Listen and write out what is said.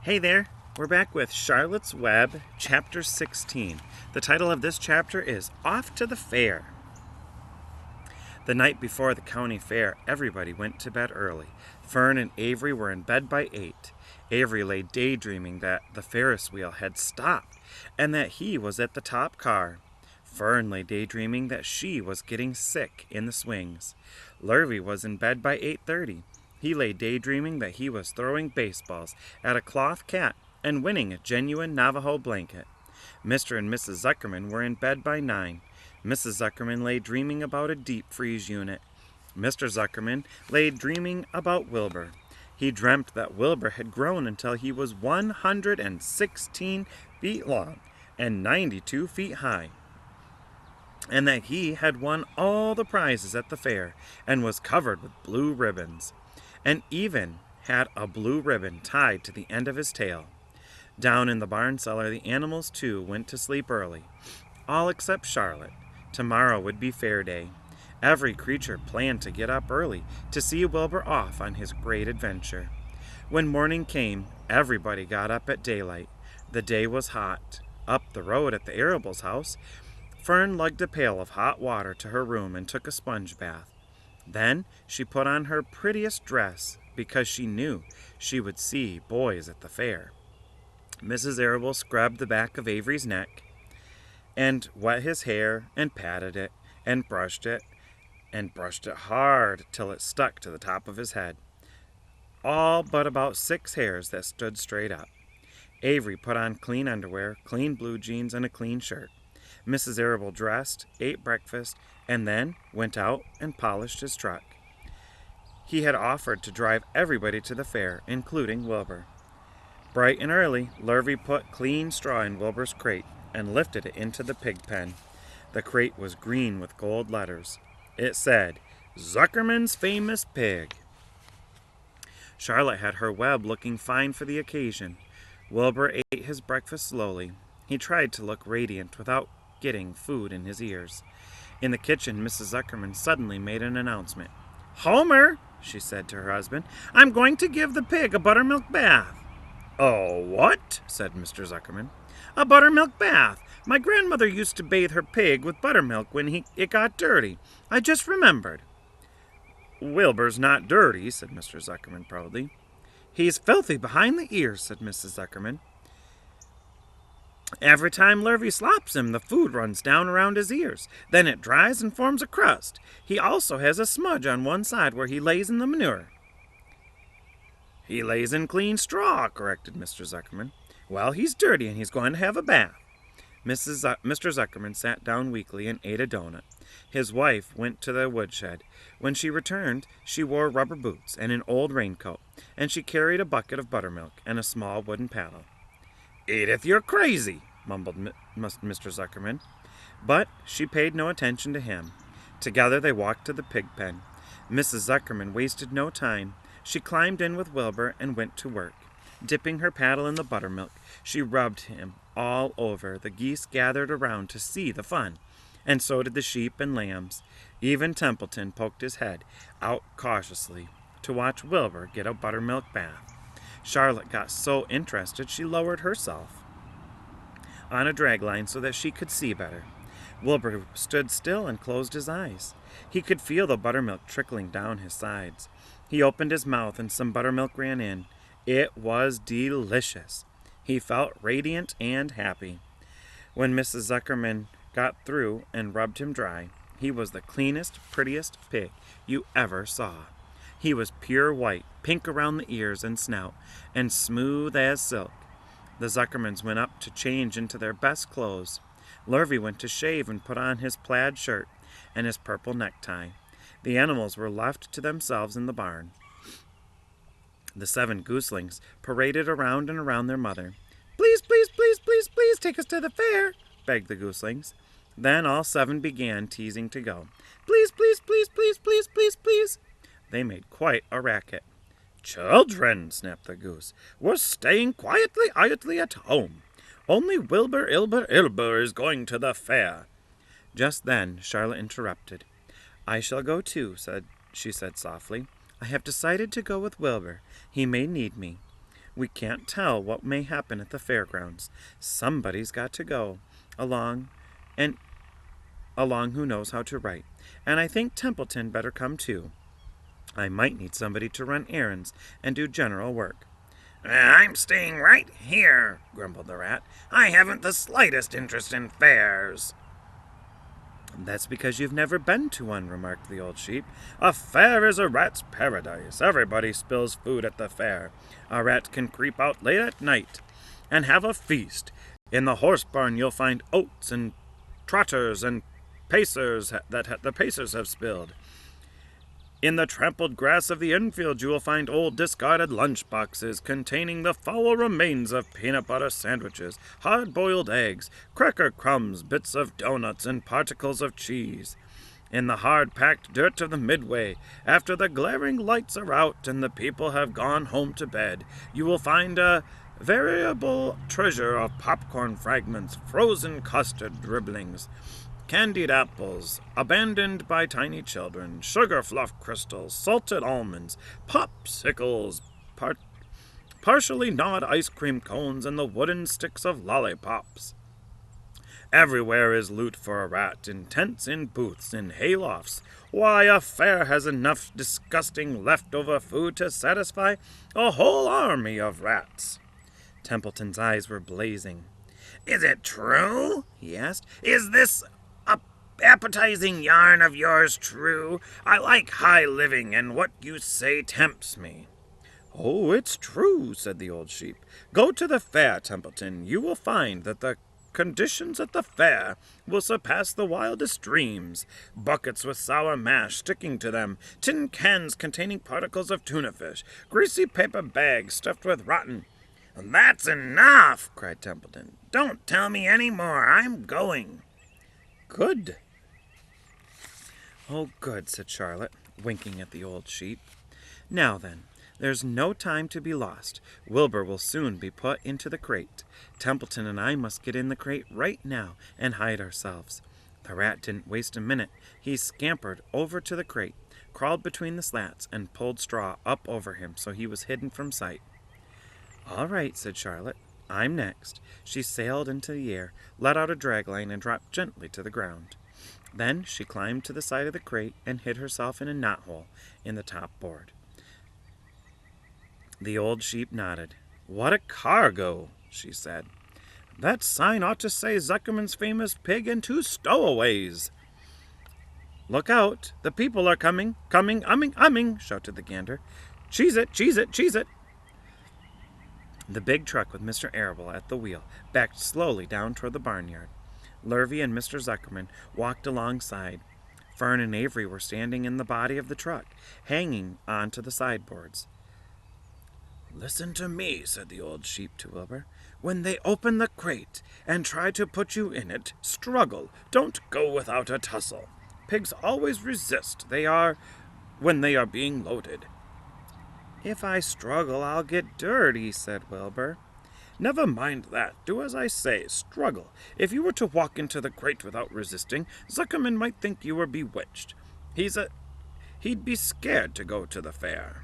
Hey there, we're back with Charlotte's Web, Chapter 16. The title of this chapter is Off to the Fair. The night before the county fair, everybody went to bed early. Fern and Avery were in bed by 8. Avery lay daydreaming that the Ferris wheel had stopped and that he was at the top car. Fern lay daydreaming that she was getting sick in the swings. Lurvy was in bed by 8:30. He lay daydreaming that he was throwing baseballs at a cloth cat and winning a genuine Navajo blanket. Mr. and Mrs. Zuckerman were in bed by 9. Mrs. Zuckerman lay dreaming about a deep freeze unit. Mr. Zuckerman lay dreaming about Wilbur. He dreamt that Wilbur had grown until he was 116 feet long and 92 feet high, and that he had won all the prizes at the fair and was covered with blue ribbons, and even had a blue ribbon tied to the end of his tail. Down in the barn cellar, the animals too went to sleep early, all except Charlotte. Tomorrow would be fair day. Every creature planned to get up early to see Wilbur off on his great adventure. When morning came, everybody got up at daylight. The day was hot. Up the road at the Arables' house, Fern lugged a pail of hot water to her room and took a sponge bath. Then she put on her prettiest dress because she knew she would see boys at the fair. Mrs. Arable scrubbed the back of Avery's neck and wet his hair and patted it and brushed it hard till it stuck to the top of his head, all but about 6 hairs that stood straight up. Avery put on clean underwear, clean blue jeans, and a clean shirt. Mrs. Arable dressed, ate breakfast, and then went out and polished his truck. He had offered to drive everybody to the fair, including Wilbur. Bright and early, Lurvy put clean straw in Wilbur's crate and lifted it into the pig pen. The crate was green with gold letters. It said, "Zuckerman's Famous Pig." Charlotte had her web looking fine for the occasion. Wilbur ate his breakfast slowly. He tried to look radiant without getting food in his ears. In the kitchen, Mrs. Zuckerman suddenly made an announcement. "Homer," she said to her husband, "I'm going to give the pig a buttermilk bath." "Oh, what?" said Mr. Zuckerman. "A buttermilk bath. My grandmother used to bathe her pig with buttermilk when it got dirty. I just remembered." "Wilbur's not dirty," said Mr. Zuckerman proudly. "He's filthy behind the ears," said Mrs. Zuckerman. "Every time Lurvy slops him, the food runs down around his ears. Then it dries and forms a crust. He also has a smudge on one side where he lays in the manure." "He lays in clean straw," corrected Mr. Zuckerman. "Well, he's dirty and he's going to have a bath." Mr. Zuckerman sat down weakly and ate a donut. His wife went to the woodshed. When she returned, she wore rubber boots and an old raincoat, and she carried a bucket of buttermilk and a small wooden paddle. "Edith, you're crazy," mumbled Mr. Zuckerman. But she paid no attention to him. Together they walked to the pig pen. Mrs. Zuckerman wasted no time. She climbed in with Wilbur and went to work. Dipping her paddle in the buttermilk, she rubbed him all over. The geese gathered around to see the fun, and so did the sheep and lambs. Even Templeton poked his head out cautiously to watch Wilbur get a buttermilk bath. Charlotte got so interested she lowered herself on a dragline so that she could see better. Wilbur stood still and closed his eyes. He could feel the buttermilk trickling down his sides. He opened his mouth and some buttermilk ran in. It was delicious. He felt radiant and happy. When Mrs. Zuckerman got through and rubbed him dry, he was the cleanest, prettiest pig you ever saw. He was pure white, pink around the ears and snout, and smooth as silk. The Zuckermans went up to change into their best clothes. Lurvy went to shave and put on his plaid shirt and his purple necktie. The animals were left to themselves in the barn. The 7 gooselings paraded around and around their mother. "Please, please, please, please, please take us to the fair," begged the gooselings. Then all 7 began teasing to go. "Please, please, please, please, please, please, please." They made quite a racket. "Children," snapped the goose, "we're staying quietly at home. Only Wilbur Ilber is going to the fair." Just then Charlotte interrupted. "I shall go too," she said softly. "I have decided to go with Wilbur. He may need me." We can't tell what may happen at the fairgrounds. Somebody's got to go along and along who knows how to write. And I think Templeton better come too. I might need somebody to run errands and do general work. I'm staying right here, grumbled the rat. I haven't the slightest interest in fairs. That's because you've never been to one, remarked the old sheep. A fair is a rat's paradise. Everybody spills food at the fair. A rat can creep out late at night and have a feast. In the horse barn you'll find oats and trotters and pacers that the pacers have spilled. In the trampled grass of the infield you will find old discarded lunch boxes containing the foul remains of peanut butter sandwiches, hard-boiled eggs, cracker crumbs, bits of donuts, and particles of cheese. In the hard-packed dirt of the midway, after the glaring lights are out and the people have gone home to bed, you will find a variable treasure of popcorn fragments, frozen custard dribblings, candied apples, abandoned by tiny children, sugar fluff crystals, salted almonds, popsicles, partially gnawed ice cream cones, and the wooden sticks of lollipops. Everywhere is loot for a rat, in tents, in booths, in haylofts. Why, a fair has enough disgusting leftover food to satisfy a whole army of rats. Templeton's eyes were blazing. Is it true? He asked. Is this appetizing yarn of yours true? I like high living, and what you say tempts me. Oh, it's true, said the old sheep. Go to the fair, Templeton. You will find that the conditions at the fair will surpass the wildest dreams. Buckets with sour mash sticking to them, tin cans containing particles of tuna fish, greasy paper bags stuffed with rotten. That's enough, cried Templeton. Don't tell me any more. I'm going. Good. Oh, good, said Charlotte, winking at the old sheep. Now then, there's no time to be lost. Wilbur will soon be put into the crate. Templeton and I must get in the crate right now and hide ourselves. The rat didn't waste a minute. He scampered over to the crate, crawled between the slats, and pulled straw up over him so he was hidden from sight. All right, said Charlotte. I'm next. She sailed into the air, let out a dragline, and dropped gently to the ground. Then she climbed to the side of the crate and hid herself in a knothole in the top board. The old sheep nodded. What a cargo, she said. That sign ought to say Zuckerman's famous pig and 2 stowaways. Look out, the people are coming, umming, shouted the gander. Cheese it, cheese it, cheese it. The big truck with Mr. Arable at the wheel backed slowly down toward the barnyard. Lurvy and Mr. Zuckerman walked alongside. Fern and Avery were standing in the body of the truck, hanging on to the sideboards. Listen to me, said the old sheep to Wilbur. When they open the crate and try to put you in it, struggle. Don't go without a tussle. Pigs always resist. When they are being loaded. If I struggle, I'll get dirty, said Wilbur. Never mind that. Do as I say. Struggle. If you were to walk into the crate without resisting, Zuckerman might think you were bewitched. He'd be scared to go to the fair.